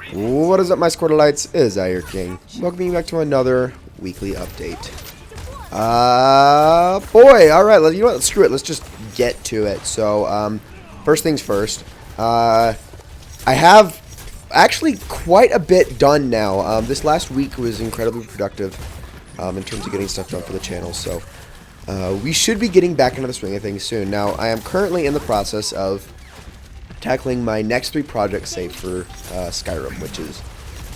What is up, my Squirtleites? It is Ire King. Welcome you back to another weekly update. Boy, alright, you know what, screw it, let's just get to it. So, first things first, I have actually quite a bit done now. This last week was incredibly productive in terms of getting stuff done for the channel, so we should be getting back into the swing of things soon. Now, I am currently in the process of tackling my next 3 projects, save for Skyrim,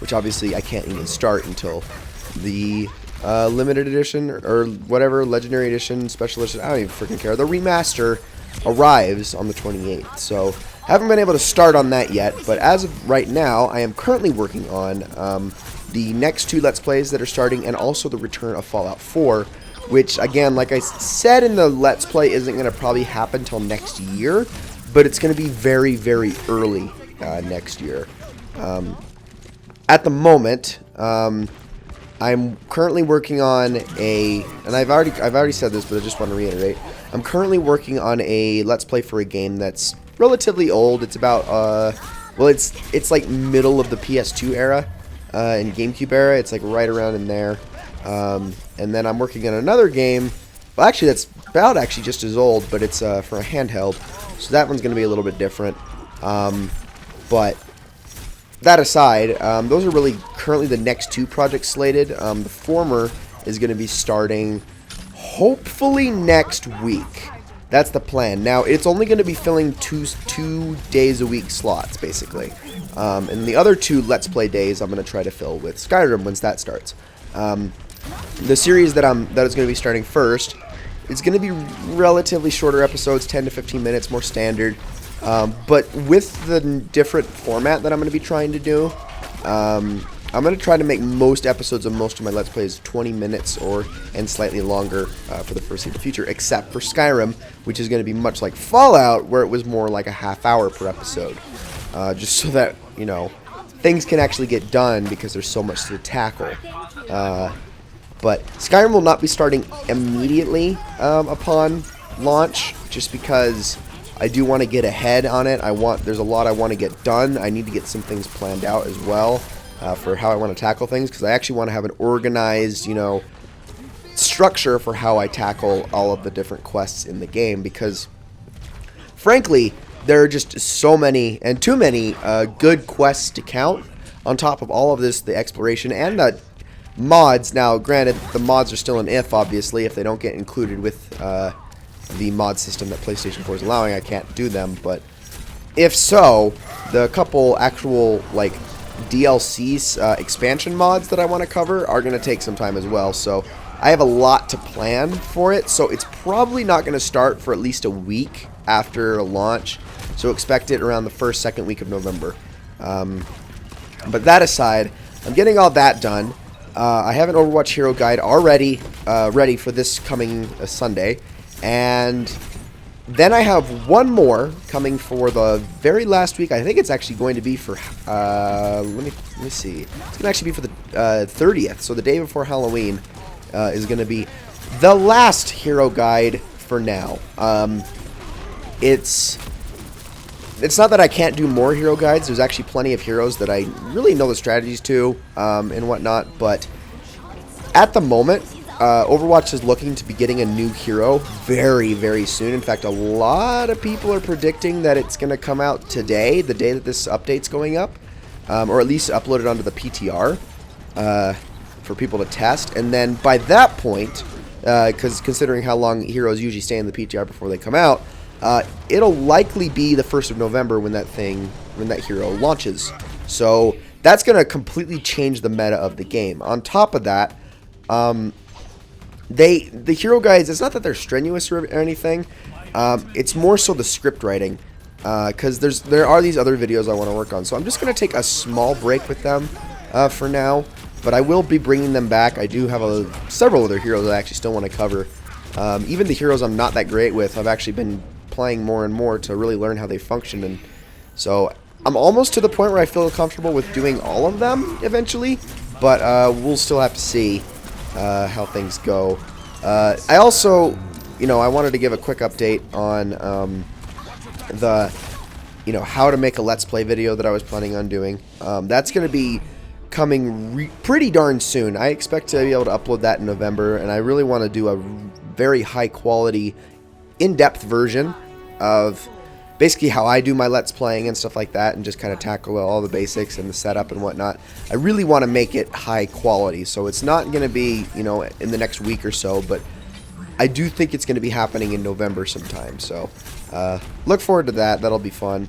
which obviously I can't even start until the limited edition or whatever, legendary edition, special edition, I don't even freaking care. The remaster arrives on the 28th, so haven't been able to start on that yet, but as of right now, I am currently working on the next 2 Let's Plays that are starting, and also the return of Fallout 4, which, again, like I said in the Let's Play, isn't going to probably happen till next year, but it's going to be very, very early next year. At the moment, I'm currently working on and I've already said this, but I just want to reiterate. I'm currently working on a Let's Play for a game that's relatively old. It's about, well, it's like middle of the PS2 era and GameCube era. It's like right around in there. And then I'm working on another game. Well, actually, that's about actually just as old, but it's for a handheld. So that one's going to be a little bit different. But that aside, those are really currently the next 2 projects slated. The former is going to be starting hopefully next week. That's the plan. Now, it's only going to be filling two days a week slots, basically. And the other 2 Let's Play days I'm going to try to fill with Skyrim once that starts. The series that is going to be starting first, it's going to be relatively shorter episodes, 10 to 15 minutes, more standard. But with the different format that I'm going to be trying to do, I'm going to try to make most episodes of most of my Let's Plays 20 minutes and slightly longer for the foreseeable future, except for Skyrim, which is going to be much like Fallout, where it was more like a half hour per episode. Just so that, you know, things can actually get done because there's so much to tackle. But Skyrim will not be starting immediately upon launch, just because I do want to get ahead on it. There's a lot I want to get done. I need to get some things planned out as well for how I want to tackle things, because I actually want to have an organized, you know, structure for how I tackle all of the different quests in the game, because frankly, there are just so many and too many good quests to count on top of all of this, the exploration and the mods. Now, granted, the mods are still an if, obviously. If they don't get included with the mod system that PlayStation 4 is allowing, I can't do them. But if so, the couple actual, like, DLCs, expansion mods that I want to cover are going to take some time as well. So I have a lot to plan for it. So it's probably not going to start for at least a week after launch. So expect it around the first, second week of November. But that aside, I'm getting all that done. I have an Overwatch Hero Guide already ready for this coming Sunday. And then I have one more coming for the very last week. I think it's actually going to be for, let me see. It's going to actually be for the 30th. So the day before Halloween is going to be the last Hero Guide for now. It's not that I can't do more hero guides. There's actually plenty of heroes that I really know the strategies to and whatnot. But at the moment, Overwatch is looking to be getting a new hero very, very soon. In fact, a lot of people are predicting that it's going to come out today, the day that this update's going up, or at least uploaded onto the PTR for people to test. And then by that point, because considering how long heroes usually stay in the PTR before they come out, it'll likely be the 1st of November when that hero launches. So that's going to completely change the meta of the game. On top of that, the hero guides, it's not that they're strenuous or anything. It's more so the script writing, because there are these other videos I want to work on. So I'm just going to take a small break with them for now, but I will be bringing them back. I do have several other heroes I actually still want to cover. Even the heroes I'm not that great with, I've actually been playing more and more to really learn how they function, and so I'm almost to the point where I feel comfortable with doing all of them eventually, but we'll still have to see how things go. I also, I wanted to give a quick update on the you know, how to make a Let's Play video that I was planning on doing. That's going to be coming pretty darn soon. I expect to be able to upload that in November, and I really want to do a very high quality, in-depth version of basically how I do my Let's Playing and stuff like that, and just kind of tackle all the basics and the setup and whatnot. I really want to make it high quality, so it's not going to be, you know, in the next week or so, but I do think it's going to be happening in November sometime, so look forward to that. That'll be fun.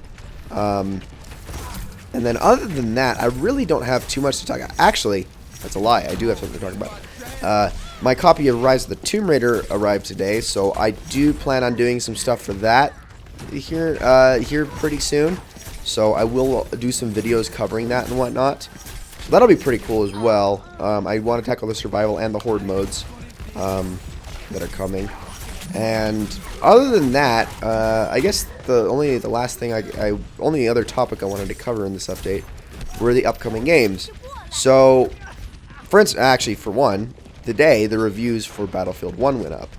And then other than that, I really don't have too much to talk about. Actually, that's a lie. I do have something to talk about. My copy of Rise of the Tomb Raider arrived today, so I do plan on doing some stuff for that here pretty soon. So I will do some videos covering that and whatnot. So that'll be pretty cool as well. I want to tackle the survival and the horde modes that are coming. And other than that, I guess the only other topic I wanted to cover in this update were the upcoming games. So, for instance, actually, for one, today the reviews for Battlefield 1 went up,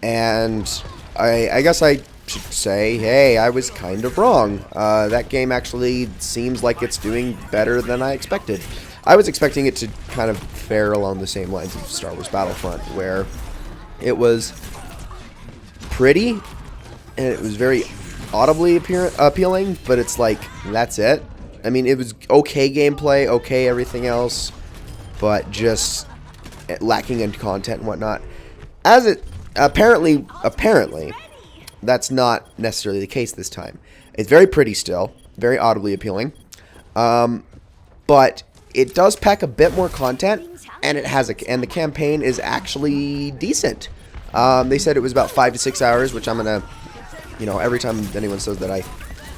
and I guess I should say, hey, I was kind of wrong. That game actually seems like it's doing better than I expected. I was expecting it to kind of fare along the same lines of Star Wars Battlefront, where it was pretty, and it was very audibly appealing, but it's like, that's it. I mean, it was okay gameplay, okay everything else, but just lacking in content and whatnot. As it apparently, that's not necessarily the case this time. It's very pretty still, very audibly appealing, but it does pack a bit more content, and and the campaign is actually decent. They said it was about 5 to 6 hours, which I'm gonna, you know, every time anyone says that, I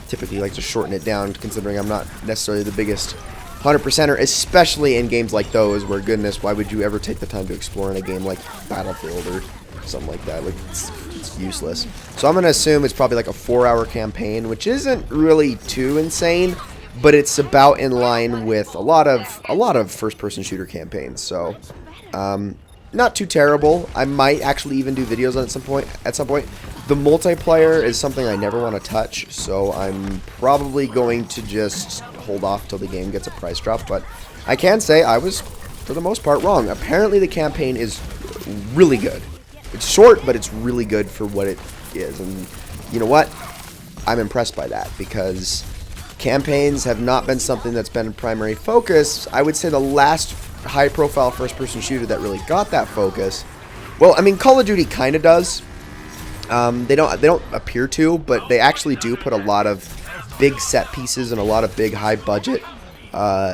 typically like to shorten it down, considering I'm not necessarily the biggest 100%er, especially in games like those, where, goodness, why would you ever take the time to explore in a game like Battlefield or something like that? Like, it's useless. So I'm gonna assume it's probably like a 4-hour campaign, which isn't really too insane, but it's about in line with a lot of first-person shooter campaigns. So, not too terrible. I might actually even do videos on it at some point. The multiplayer is something I never want to touch, so I'm probably going to just hold off till the game gets a price drop. But I can say I was, for the most part, wrong. Apparently the campaign is really good. It's short, but it's really good for what it is. And you know what? I'm impressed by that, because campaigns have not been something that's been a primary focus. I would say the last high-profile first-person shooter that really got that focus, well, I mean, Call of Duty kind of does. They don't appear to, but they actually do put a lot of big set pieces and a lot of big high-budget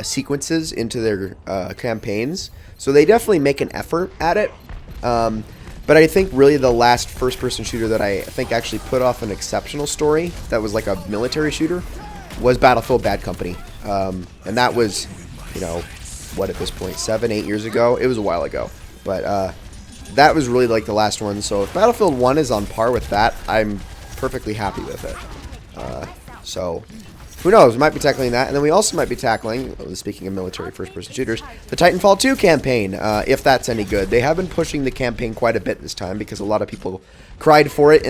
sequences into their campaigns. So they definitely make an effort at it. But I think really the last first-person shooter that I think actually put off an exceptional story that was like a military shooter was Battlefield Bad Company. And that was, you know, what at this point, 7-8 years ago? It was a while ago. But that was really like the last one. So if Battlefield 1 is on par with that, I'm perfectly happy with it. So who knows? We might be tackling that. And then we also might be tackling, speaking of military first-person shooters, the Titanfall 2 campaign, if that's any good. They have been pushing the campaign quite a bit this time, because a lot of people cried for it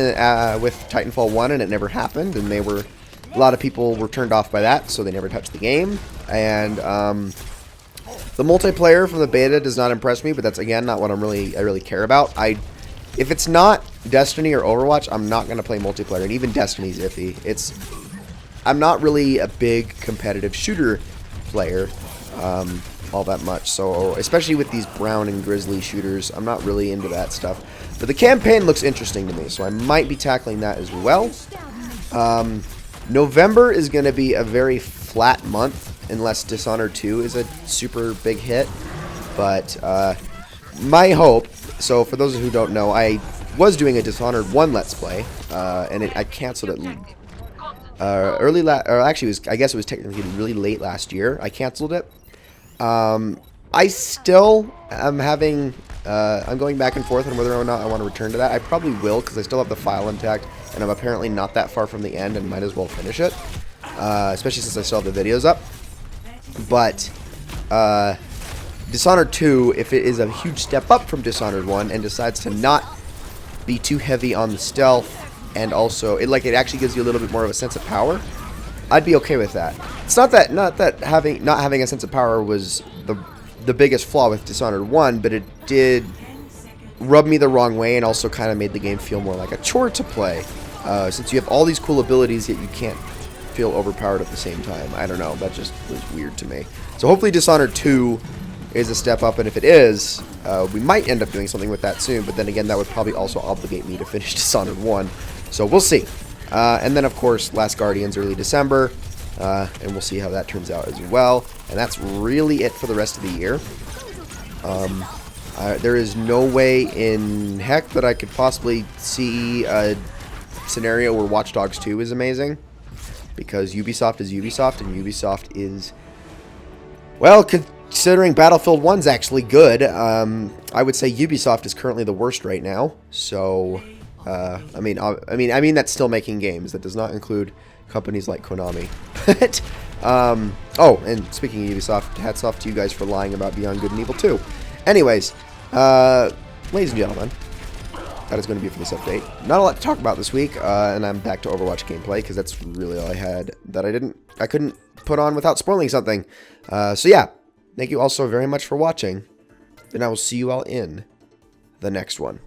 with Titanfall 1, and it never happened. And a lot of people were turned off by that, so they never touched the game. And the multiplayer from the beta does not impress me, but that's, again, not what I really care about. If it's not Destiny or Overwatch, I'm not going to play multiplayer, and even Destiny's iffy. I'm not really a big competitive shooter player all that much, so especially with these brown and grizzly shooters, I'm not really into that stuff. But the campaign looks interesting to me, so I might be tackling that as well. November is going to be a very flat month, unless Dishonored 2 is a super big hit. But my hope, so for those who don't know, I was doing a Dishonored 1 Let's Play, and I canceled it I guess it was technically really late last year. I canceled it. I still am having, I'm going back and forth on whether or not I want to return to that. I probably will, because I still have the file intact, and I'm apparently not that far from the end, and might as well finish it. Especially since I still have the videos up. But Dishonored 2, if it is a huge step up from Dishonored 1 and decides to not be too heavy on the stealth, and also it actually gives you a little bit more of a sense of power, I'd be okay with that. It's not that not having a sense of power was the biggest flaw with Dishonored 1, but it did rub me the wrong way and also kind of made the game feel more like a chore to play. Since you have all these cool abilities, yet you can't feel overpowered at the same time. I don't know. That just was weird to me. So hopefully Dishonored 2 is a step up, and if it is, we might end up doing something with that soon, but then again, that would probably also obligate me to finish Dishonored 1. So we'll see. And then, of course, Last Guardians early December, and we'll see how that turns out as well. And that's really it for the rest of the year. There is no way in heck that I could possibly see a scenario where Watch Dogs 2 is amazing, because Ubisoft is Ubisoft, and Ubisoft is, well, considering Battlefield 1's actually good, I would say Ubisoft is currently the worst right now. So, I mean that's still making games. That does not include companies like Konami. But, oh, and speaking of Ubisoft, hats off to you guys for lying about Beyond Good and Evil 2. Anyways, ladies and gentlemen, that is going to be it for this update. Not a lot to talk about this week, and I'm back to Overwatch gameplay, because that's really all I had that I couldn't put on without spoiling something. So yeah, thank you all so very much for watching, and I will see you all in the next one.